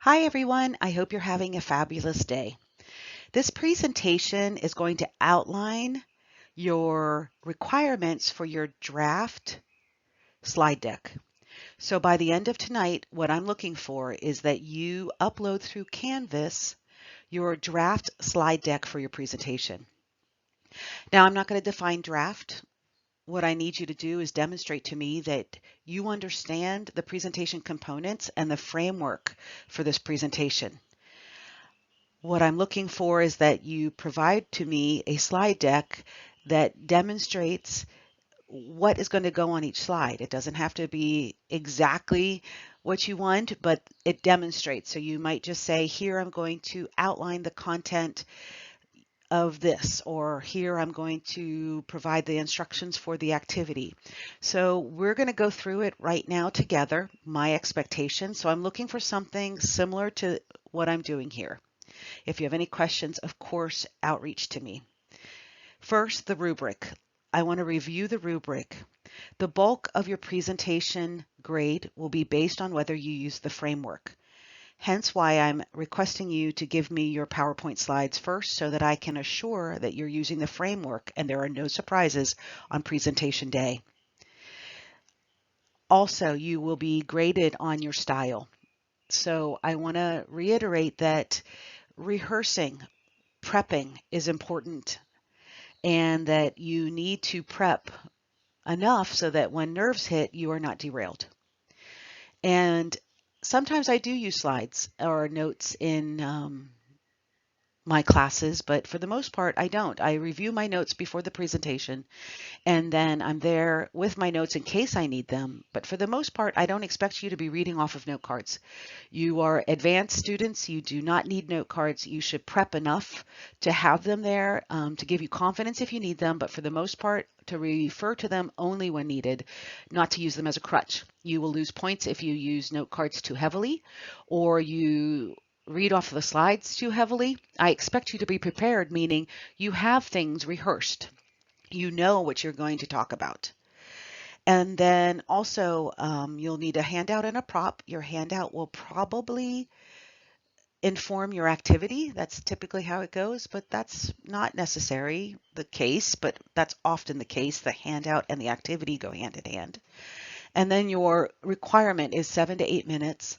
Hi everyone, I hope you're having a fabulous day. This presentation is going to outline your requirements for your draft slide deck. So by the end of tonight, what I'm looking for is that you upload through Canvas your draft slide deck for your presentation. Now, I'm not going to define draft. What I need you to do is demonstrate to me that you understand the presentation components and the framework for this presentation. What I'm looking for is that you provide to me a slide deck that demonstrates what is going to go on each slide. It doesn't have to be exactly what you want, but it demonstrates. So you might just say, here I'm going to outline the content of this, or here I'm going to provide the instructions for the activity. So we're going to go through it right now together, my expectation. So I'm looking for something similar to what I'm doing here. If you have any questions, of course, outreach to me. First, the rubric. I want to review the rubric. The bulk of your presentation grade will be based on whether you use the framework. Hence why I'm requesting you to give me your PowerPoint slides first so that I can assure that you're using the framework and there are no surprises on presentation day. Also, you will be graded on your style. So I want to reiterate that rehearsing, prepping is important, and that you need to prep enough so that when nerves hit, you are not derailed. And sometimes I do use slides or notes in my classes, but for the most part, I don't. I review my notes before the presentation, and then I'm there with my notes in case I need them. But for the most part, I don't expect you to be reading off of note cards. You are advanced students. You do not need note cards. You should prep enough to have them there to give you confidence if you need them, but for the most part, to refer to them only when needed, not to use them as a crutch. You will lose points if you use note cards too heavily, or you read off the slides too heavily. I expect you to be prepared, meaning you have things rehearsed. You know what you're going to talk about. And then also you'll need a handout and a prop. Your handout will probably inform your activity. That's typically how it goes, but that's not necessarily the case, but that's often the case. The handout and the activity go hand in hand. And then your requirement is 7 to 8 minutes.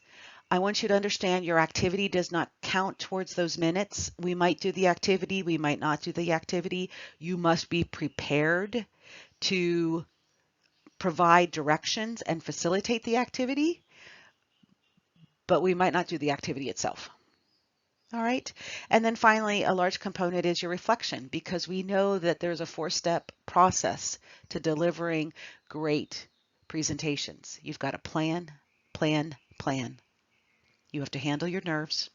I want you to understand your activity does not count towards those minutes. We might do the activity, we might not do the activity. You must be prepared to provide directions and facilitate the activity, but we might not do the activity itself. All right. And then finally, a large component is your reflection, because we know that there's a 4-step process to delivering great presentations. You've got to plan, plan, plan. You have to handle your nerves.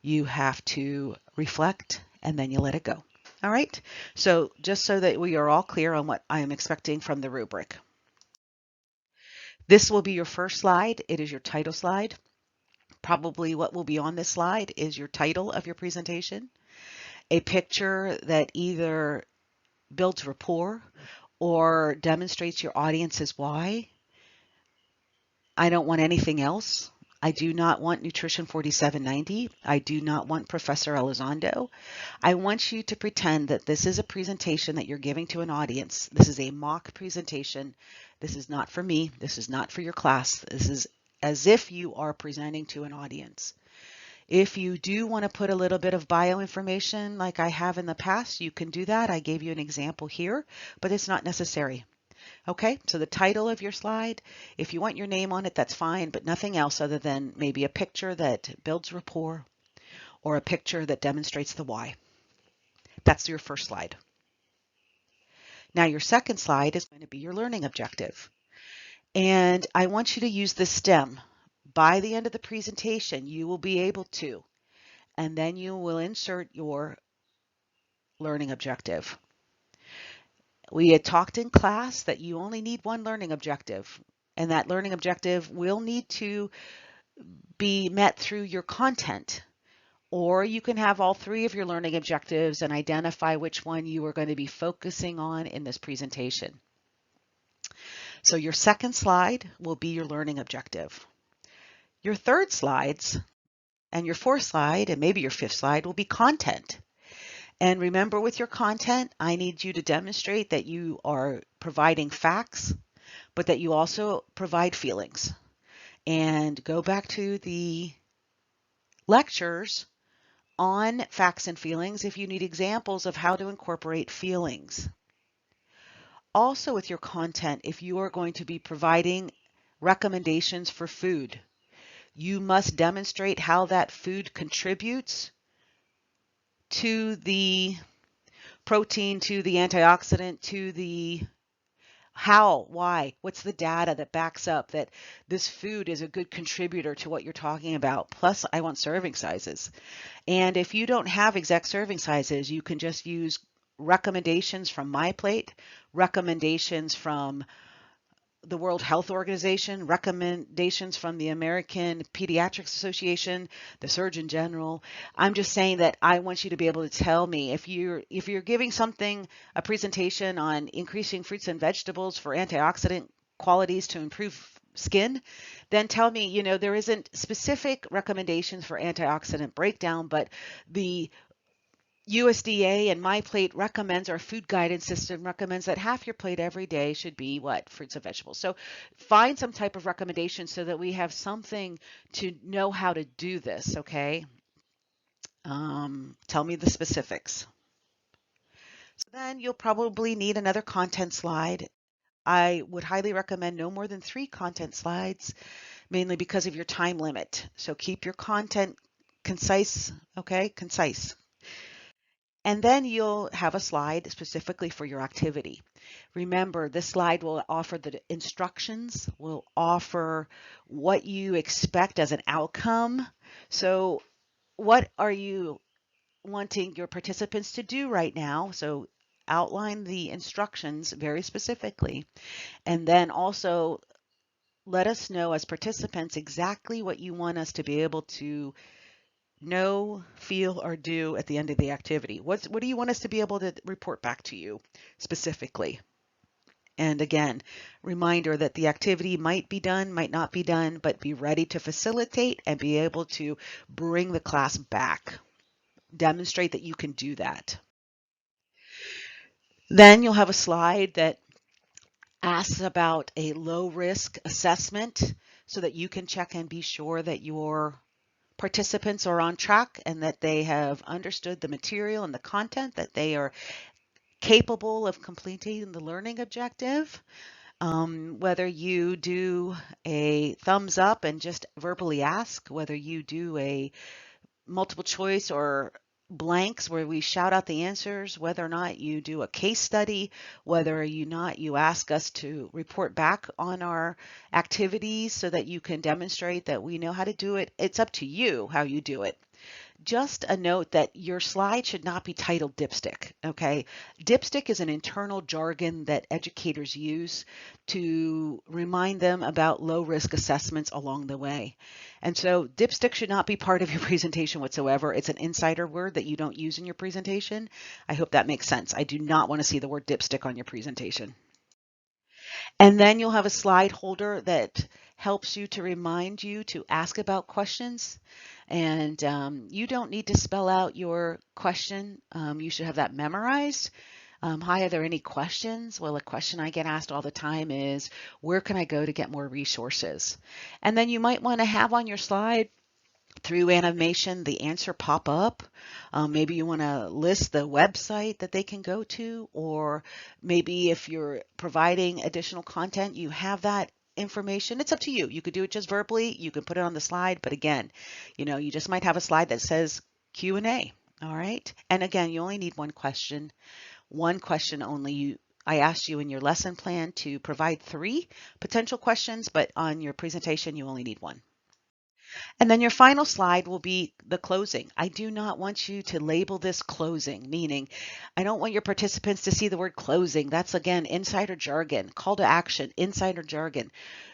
You have to reflect, and then you let it go. All right. So just so that we are all clear on what I am expecting from the rubric. This will be your first slide. It is your title slide. Probably what will be on this slide is your title of your presentation, a picture that either builds rapport or demonstrates your audience's why. I don't want anything else. I do not want Nutrition 4790. I do not want Professor Elizondo. I want you to pretend that this is a presentation that you're giving to an audience. This is a mock presentation. This is not for me. This is not for your class. This is as if you are presenting to an audience. If you do want to put a little bit of bio information like I have in the past, you can do that. I gave you an example here, but it's not necessary. Okay, so the title of your slide, if you want your name on it, that's fine, but nothing else other than maybe a picture that builds rapport or a picture that demonstrates the why. That's your first slide. Now your second slide is going to be your learning objective. And I want you to use the STEM. By the end of the presentation, you will be able to, and then you will insert your learning objective. We had talked in class that you only need one learning objective, and that learning objective will need to be met through your content. Or you can have all 3 of your learning objectives and identify which one you are going to be focusing on in this presentation. So your second slide will be your learning objective. Your third slides And your fourth slide, and maybe your fifth slide, will be content. And remember, with your content, I need you to demonstrate that you are providing facts, but that you also provide feelings. And go back to the lectures on facts and feelings if you need examples of how to incorporate feelings. Also, with your content, if you are going to be providing recommendations for food, you must demonstrate how that food contributes to the protein, to the antioxidant, to the how, why, what's the data that backs up that this food is a good contributor to what you're talking about. Plus, I want serving sizes. And if you don't have exact serving sizes, you can just use recommendations from my plate, recommendations from the World Health Organization, recommendations from the American Pediatrics Association, the Surgeon General. I'm just saying that I want you to be able to tell me if you're giving something, a presentation on increasing fruits and vegetables for antioxidant qualities to improve skin, then tell me, there isn't specific recommendations for antioxidant breakdown, but the USDA and My Plate recommends, our food guidance system recommends, that half your plate every day should be what? Fruits and vegetables. So find some type of recommendation so that we have something to know how to do this, okay? Tell me the specifics. So then you'll probably need another content slide. I would highly recommend no more than 3 content slides, mainly because of your time limit. So keep your content concise, okay? Concise. And then you'll have a slide specifically for your activity. Remember, this slide will offer the instructions, will offer what you expect as an outcome. So what are you wanting your participants to do right now? So outline the instructions very specifically, and then also let us know as participants exactly what you want us to be able to know, feel, or do at the end of the activity. What do you want us to be able to report back to you specifically? And again, reminder that the activity might be done, might not be done, but be ready to facilitate and be able to bring the class back. Demonstrate that you can do that. Then you'll have a slide that asks about a low risk assessment so that you can check and be sure that your participants are on track and that they have understood the material and the content, that they are capable of completing the learning objective. Whether you do a thumbs up and just verbally ask, whether you do a multiple choice or blanks where we shout out the answers, whether or not you do a case study, whether or not you ask us to report back on our activities so that you can demonstrate that we know how to do it. It's up to you how you do it. Just a note that your slide should not be titled dipstick, okay? Dipstick is an internal jargon that educators use to remind them about low-risk assessments along the way. And so dipstick should not be part of your presentation whatsoever. It's an insider word that you don't use in your presentation. I hope that makes sense. I do not want to see the word dipstick on your presentation. And then you'll have a slide holder that helps you to remind you to ask about questions. And you don't need to spell out your question. You should have that memorized. Hi, are there any questions? Well, a question I get asked all the time is, where can I go to get more resources? And then you might want to have on your slide through animation the answer pop up. Maybe you want to list the website that they can go to, or maybe if you're providing additional content, you have that information. It's up to you. You could do it just verbally. You can put it on the slide. But again, you just might have a slide that says Q&A. All right. And again, you only need one question only. I asked you in your lesson plan to provide 3 potential questions, but on your presentation, you only need 1. And then your final slide will be the closing. I do not want you to label this closing, meaning I don't want your participants to see the word closing. That's, again, insider jargon, call to action, insider jargon.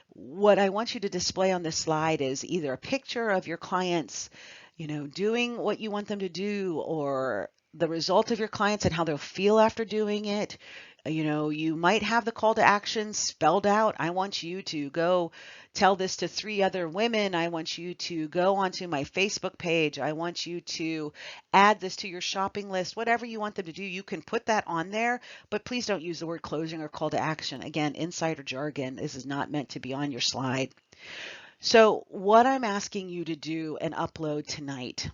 What I want you to display on this slide is either a picture of your clients, doing what you want them to do, or the result of your clients and how they'll feel after doing it. You might have the call to action spelled out. I want you to go tell this to 3 other women. I want you to go onto my Facebook page. I want you to add this to your shopping list. Whatever you want them to do, you can put that on there, but please don't use the word closing or call to action. Again, insider jargon. This is not meant to be on your slide. So what I'm asking you to do and upload tonight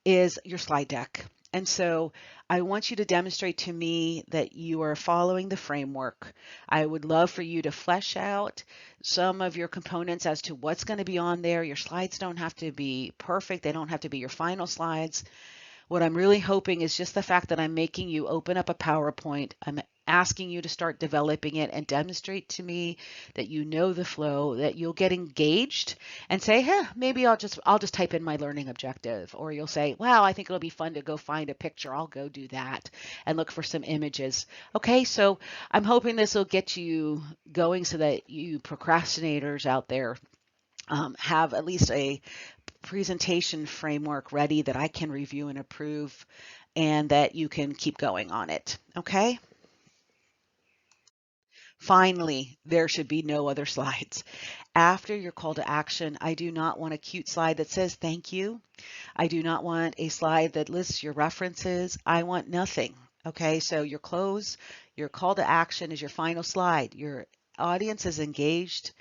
is your slide deck. And so I want you to demonstrate to me that you are following the framework. I would love for you to flesh out some of your components as to what's going to be on there. Your slides don't have to be perfect. They don't have to be your final slides. What I'm really hoping is just the fact that I'm making you open up a PowerPoint. I'm asking you to start developing it and demonstrate to me that you know the flow, that you'll get engaged and say, maybe I'll just type in my learning objective. Or you'll say, wow, I think it'll be fun to go find a picture. I'll go do that and look for some images. Okay, so I'm hoping this will get you going so that you procrastinators out there have at least a presentation framework ready that I can review and approve and that you can keep going on it. Okay? Finally, there should be no other slides. After your call to action, I do not want a cute slide that says thank you. I do not want a slide that lists your references. I want nothing. Okay, so your close, your call to action is your final slide. Your audience is engaged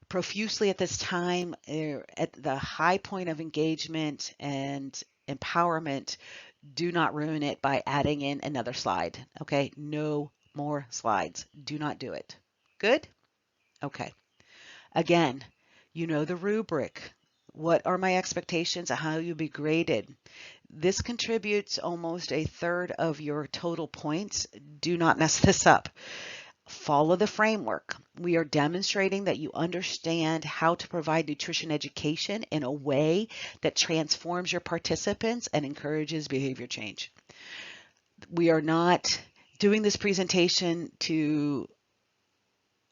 profusely at this time, at the high point of engagement and empowerment. Do not ruin it by adding in another slide. Okay, no more slides. Do not do it. Good? Okay. Again, you know the rubric. What are my expectations of how you'll be graded? This contributes almost a third of your total points. Do not mess this up. Follow the framework. We are demonstrating that you understand how to provide nutrition education in a way that transforms your participants and encourages behavior change. We are not doing this presentation to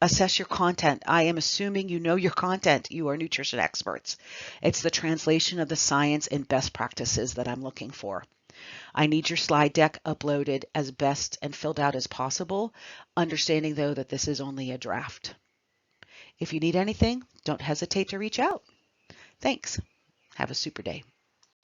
assess your content. I am assuming you know your content. You are nutrition experts. It's the translation of the science and best practices that I'm looking for. I need your slide deck uploaded as best and filled out as possible, understanding though that this is only a draft. If you need anything, don't hesitate to reach out. Thanks. Have a super day.